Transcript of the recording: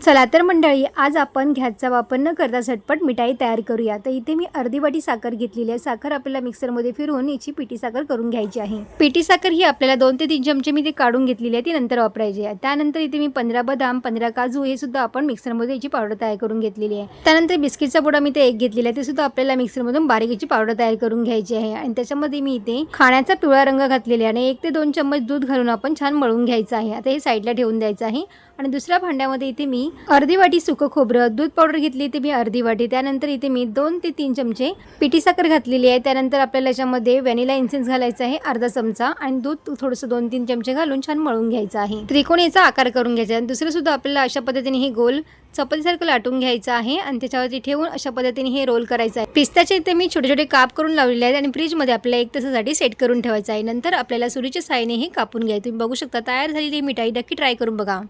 चला तर मंडळी, आज आपण गॅसचा वापर न करता झटपट मिठाई तयार करूया। तर इथे मी अर्धी वाटी साखर घेतलेली आहे। साखर आपल्याला मिक्सरमध्ये फिरवून याची पिठी साखर करून घ्यायची आहे। पिठी साखर ही आपल्याला 2 ते 3 चमचे मी ते काढून घेतलेली आहे, ती नंतर वापरायची आहे। त्यानंतर इथे मी 15 बदाम 15 काजू हे सुद्धा आपण मिक्सरमध्ये याची पावडर तयार करून घेतलेली आहे। त्यानंतर बिस्किटचा पुडा मी ते 1 घेतलेला आहे, ते सुद्धा आपल्याला मिक्सरमधून बारीक याची पावडर तयार करून घ्यायची आहे। आणि त्याच्यामध्ये मी इथे खाण्याचा पिवळा रंग घातलेला आहे आणि 1 ते 2 चम्मच दूध घालून आपण छान मळून घ्यायचं आहे। आता हे साईडला ठेवून द्यायचं आहे। आणि दुसऱ्या भांड्यामध्ये इथे मी अर्धी वाटी सुकं खोबरं दूध पावडर घेतली, इथे मी अर्धी वाटी। त्यानंतर इथे मी 2 ते 3 चमचे पिठी साखर घातलेली आहे। त्यानंतर आपल्याला याच्यामध्ये व्हॅनिला एसेन्स घालायचा आहे अर्धा चमचा आणि दूध थोडंसं 2-3 चमचे घालून छान मळून घ्यायचं आहे। त्रिकोणीचा आकार करून घ्यायचा आहे। दुसरं सुद्धा आपल्याला अशा पद्धतीने हे गोल चपातीसारखं लाटून घ्यायचं आहे आणि त्याच्यावरती ठेवून अशा पद्धतीने हे रोल करायचं आहे। पिस्त्याचे इथे मी छोटे छोटे काप करून लावलेले आहेत आणि फ्रीजमध्ये आपल्याला 1 तासासाठी सेट करून ठेवायचं आहे। नंतर आपल्याला सुरीच्या साहाय्याने हे कापून घ्यायचं। तुम्ही बघू शकता तयार झालेली मिठाई नक्की ट्राय करून बघा।